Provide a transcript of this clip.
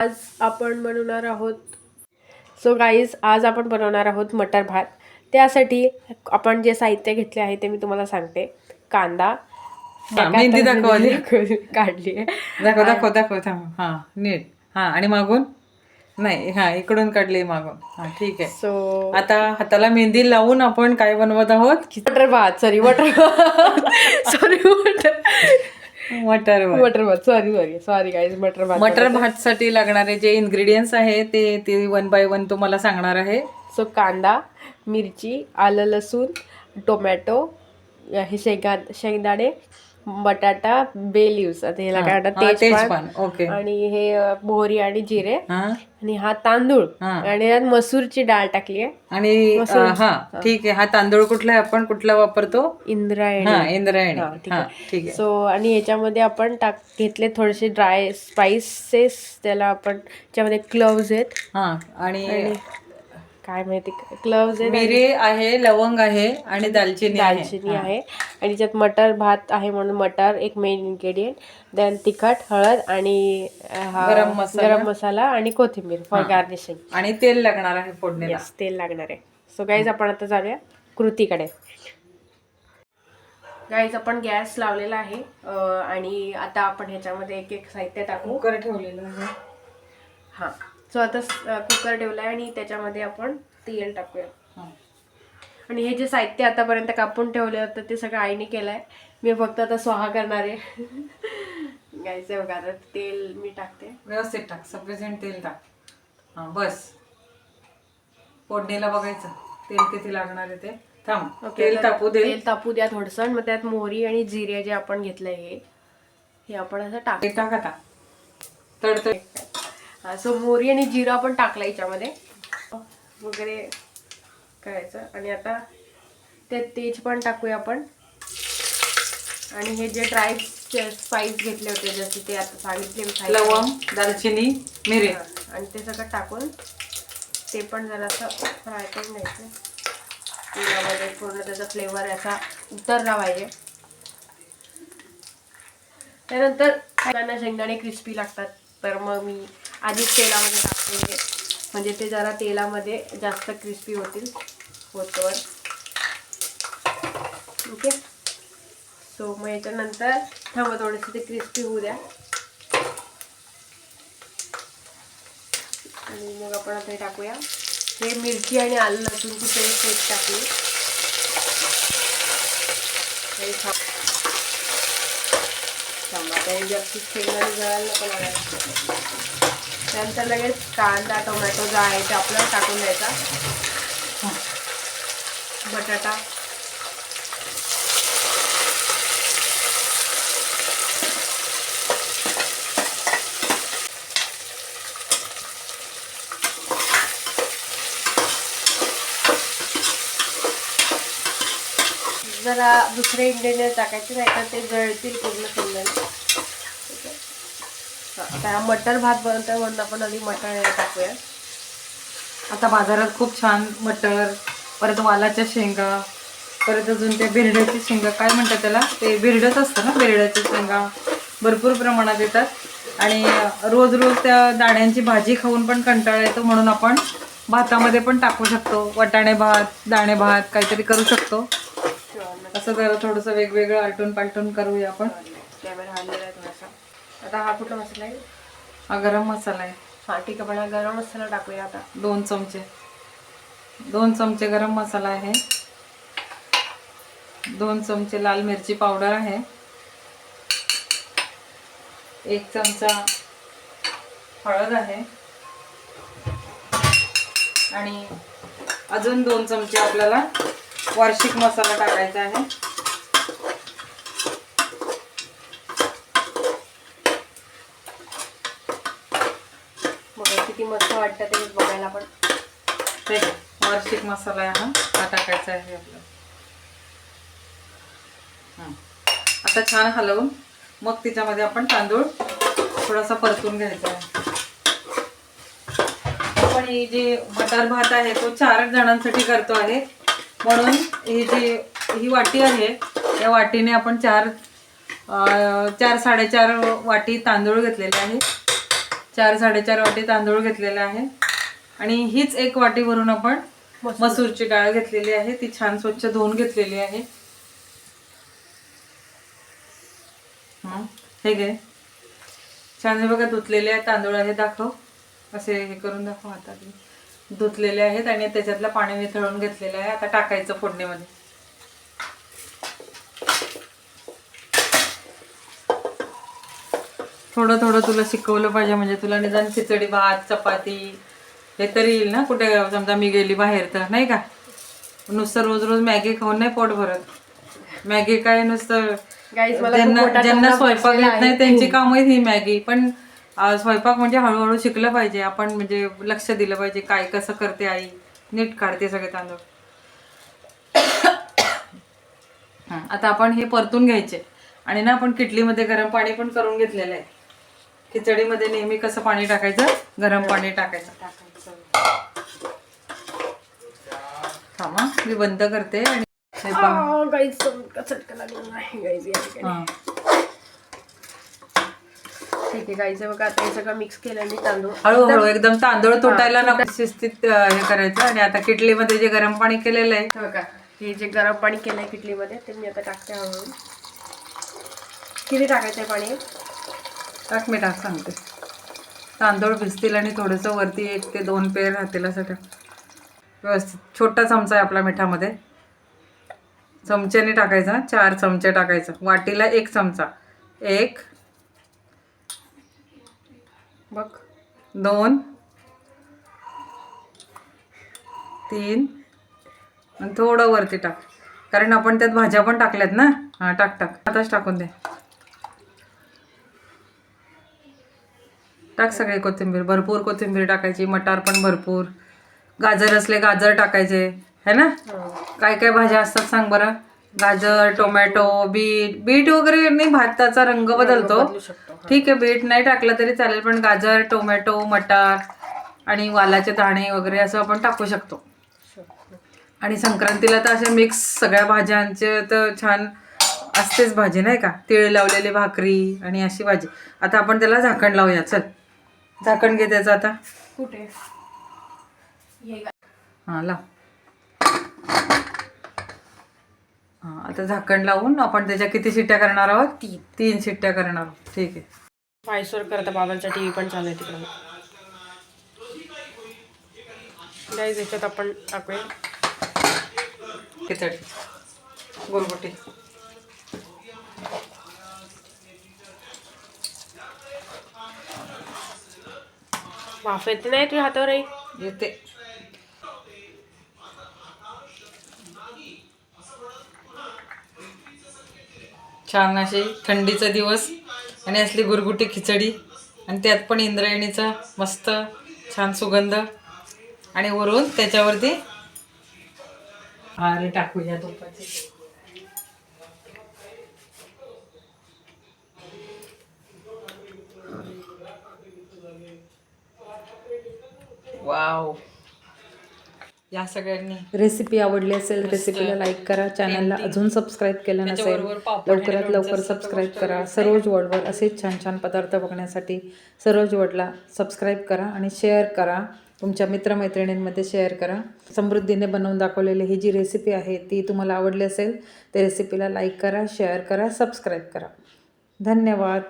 आज आपण बनवणार आहोत आज आपण बनवणार आहोत मटर भात. त्यासाठी आपण जे साहित्य घेतले आहे ते मी तुम्हाला सांगते. कांदा मेहंदी दाखवली काढली आहे. दाखव हा नीट हा आणि मागून नाही हा इकडून काढली मागून हा ठीक आहे. सो आता हाताला मेहंदी लावून आपण काय बनवत आहोत? मटर भात सॉरी गाईज मटर भात साठी लागणारे जे इन्ग्रेडियंट्स आहे ते 1 बाय 1 तुम्हाला सांगणार आहे. सो कांदा, मिरची, आलं लसूण, टोमॅटो, हे शेंगदाणे, बटाटा, बे लिव्स, आता ह्याला काय म्हणतात तेजपान, ओके, आणि हे मोहरी आणि जिरे, हा आणि हा तांदूळ, आणि यात मसूरची डाळ टाकली आहे. आणि हा ठीक आहे. हा तांदूळ कुठला आहे, आपण कुठला वापरतो? इंद्रायणी. इंद्रायणी. ठीक आहे. सो आणि ह्याच्यामध्ये आपण घेतले थोडेसे ड्राय स्पाइसेस. त्याला आपण त्याच्यामध्ये क्लोव्ज आहेत, आणि काय माहिती क्लोव्ज आहेत, मिरे आहे, लवंग आहे आणि दालचिनी आहे. आणि त्याच्यात मटर भात आहे म्हणून मटर एक मेन इन्ग्रेडियंट. देन तिखट, हळद आणि गरम मसाला आणि कोथिंबीर फॉर गार्निशिंग. आणि तेल लागणार आहे फोडणीला. तेल लागणार आहे. सो गाईज आपण आता जाऊया कृतीकडे. गाईज आपण गॅस लावलेला आहे आणि आता आपण ह्याच्यामध्ये एक एक साहित्य टाकू. कुकर ठेवलेलं आहे. हा, सो आता कुकर ठेवलाय आणि त्याच्यामध्ये आपण तेल टाकूया. आणि हे जे साहित्य आतापर्यंत कापून ठेवले होतं ते सगळं आईने केलंय. मी फक्त आता स्वाहा करणार आहे. गायचं बघा, आता तेल मी टाकते. व्यवस्थित टाक, सफिशियंट तेल टाक. हा बस, फोडणीला बघायचं तेल किती लागणार आहे ते. थांब, तेल तापू द्या थोडंसं. मग त्यात मोहरी आणि जिरे जे आपण घेतलंय हे आपण असं टाक आता तडतड. सो मोहरी आणि जिरा आपण टाकला याच्यामध्ये वगैरे करायचं. आणि आता त्यात तेज पण टाकूया आपण. आणि हे जे ड्राय स्पाइस घेतले होते जसे ते आता सांगितले, लवंग, दालचिनी, मिरे, आणि ते सगळं टाकून ते पण जरासं फ्राय करून घ्यायचं तेलामध्ये. पूर्ण त्याचा फ्लेवर असा उतरला पाहिजे. त्यानंतर शेंगदाणे क्रिस्पी लागतात, तर मग मी आधीच तेलामध्ये टाकते, म्हणजे ते जरा तेलामध्ये जास्त क्रिस्पी होतवर. ओके. सो मग याच्यानंतर थांबा थोडेसे ते क्रिस्पी होऊ द्या. आणि मग आपण आता हे टाकूया. हे मिरची आणि आलं लसूणची पेस्ट टाकली. शेंगदाणे जळायला नको लागायला. त्यानंतर लगेच कांदा, टोमॅटो जो आहे ते आपल्याला टाकून द्यायचा. बटाटा, जरा दुसरे इंग्रेडियंट टाकायचे, नाही तर ते जळतील पूर्ण शेंगदाणे. आता मटर भात बनवतोय म्हणून आपण आधी मटर टाकूया. आता बाजारात खूप छान मटर, परत वालाच्या शेंगा, परत अजून ते बिरड्याची शेंगा, काय म्हणतात त्याला, ते बिरडच असतं ना, बिरड्याची शेंगा भरपूर प्रमाणात येतात. आणि रोज रोज त्या दाण्यांची भाजी खाऊन पण कंटाळा येतो, म्हणून आपण भातामध्ये पण टाकू शकतो. वाटाणे भात, दाणे भात काहीतरी करू शकतो. असं जरा थोडंसं वेगवेगळं आलटून पालटून करूया आपण. कॅमेरा हल्लेला आहे थोडासा. आता हा कुठला मसाला आहे? हा गरम मसाला आहे. हा ठीक आहे, पण हा गरम मसाला टाकूया आता. 2 चमचे गरम मसाला आहे. 2 चमचे लाल मिरची पावडर आहे. 1 चमचा हळद आहे. आणि अजून 2 चमचे आपल्याला वार्षिक मसाला टाकायचा आहे. बघा किती मस्त वाटतं ते बघायला पण. वार्षिक मसाला आहे हा टाकायचा आहे आपल्याला. आता छान हलवून मग त्याच्यामध्ये आपण तांदूळ थोडासा परतून घ्यायचा आहे. आपण ही जी मटर भात आहे तो 4 जणांसाठी करतो आहे, म्हणून ही वाटी आहे, या वाटीने आपण 4 साडेचार वाटी तांदूळ घेतलेले आहे. 4-4.5 वाटी तांदूळ घेतलेला आहे आणि हीच 1 वाटी भरून आपण मसूरची डाळ घेतलेली आहे. ती छान स्वच्छ धुवून घेतलेली आहे. हे घे, छान हे बघा धुतलेले आहे तांदूळ आहे. दाखव, असे हे करून दाखव हाताने. धुतलेले आहेत आणि त्याच्यातलं पाणी निथळून घेतलेलं आहे. आता टाकायचं फोडणीमध्ये. थोडं थोडं तुला शिकवलं पाहिजे म्हणजे तुला निदान खिचडी भात चपाती हे तरी येईल ना. कुठे समजा मी गेली बाहेर तर नाही का, नुसतं रोज रोज मॅगी खाऊन नाही पोट भरत. मॅगी काय नुसतं ज्यांना स्वयंपाक येत नाही त्यांची कामं ही मॅगी. पण स्वयंपाक म्हणजे हळूहळू शिकलं पाहिजे आपण, म्हणजे लक्ष दिलं पाहिजे काय कसं करते आई, नीट काढते सगळे तांदूळ. आता आपण हे परतून घ्यायचे आणि ना आपण किटलीमध्ये गरम पाणी पण करून घेतलेलं आहे. खिचडीमध्ये नेहमी कसं पाणी टाकायचं, गरम पाणी टाकायचं. थांबा मी बंद करते आणि ठीक आहे गाईचं बघा. आता हे सगळं मिक्स केलं मी तांदूळ हळूहळू एकदम तांदूळ तुटायला नको, शिस्तीत हे करायचं. आणि आता किटलीमध्ये जे गरम पाणी केलेलं आहे बघा, हे जे गरम पाणी केलंय किटलीमध्ये ते मी आता टाकते हळूहळू. किती टाकायचंय पाणी? टाक, मी टाक सांगते. तांदूळ भिजतील आणि थोडंसं वरती 1 ते 2 पेर राहतील असं टाक व्यवस्थित. छोटा चमचा आहे आपला मिठामध्ये, चमच्याने टाकायचा. 4 चमचे टाकायचं. वाटीला 1 चमचा. 1 बघ, 2 3 आणि थोडं वरती टाक, कारण आपण त्यात भाज्या पण टाकल्यात ना. हां टाक टाक, आताच टाकून दे. टाक सगळे कोथिंबीर, भरपूर कोथिंबीर टाकायची. मटार पण भरपूर, गाजर असले गाजर टाकायचे है ना. काय काय भाज्या असतात सांग बरं? गाजर, टोमॅटो, बीट वगैरे नाही, भाताचा रंग बदलतो. ठीक आहे, बीट नाही टाकलं तरी चालेल, पण गाजर, टोमॅटो, मटार आणि वालाचे दाणे वगैरे असं आपण टाकू शकतो. आणि संक्रांतीला तर असे मिक्स सगळ्या भाज्यांचे तर छान असतेच भाजी नाही का. तीळ लावलेली भाकरी आणि अशी भाजी. आता आपण त्याला झाकण लावूया. चल झाकण घे त्याचं आता. कुठे? हां लाव. हां आता झाकण लावून आपण त्याच्या किती शिट्ट्या करणार आहोत? 3 शिट्ट्या करणार आहोत. ठीक आहे. फायसोर करता बाबांचा टीव्ही पण चालू आहे तिकडे. गाईज याच्यात आपण टाकूया खिचडी गुरगुटी. वाफ येते नाही तुझ्या हातावर आई? येते. छान अशी थंडीचा दिवस आणि असली गुरगुटी खिचडी आणि त्यात पण इंद्रायणीचा मस्त छान सुगंध आणि वरून त्याच्यावरती अरे टाकूया तुपाची. वाव. या सगळ्यांनी रेसिपी आवडली असेल रेसिपीला लाईक करा. चॅनलला अजून सबस्क्राईब केलं नसेल लवकरात लवकर सबस्क्राईब करा. सरोज वर्ल्डवर असेच छान छान पदार्थ बघण्यासाठी सरोज वर्ल्डला सबस्क्राईब करा आणि शेअर करा. तुमच्या मित्रमैत्रिणींमध्ये शेअर करा. समृद्धीने बनवून दाखवलेली ही जी रेसिपी आहे ती तुम्हाला आवडली असेल तर रेसिपीला लाईक करा, शेअर करा, सबस्क्राईब करा. धन्यवाद.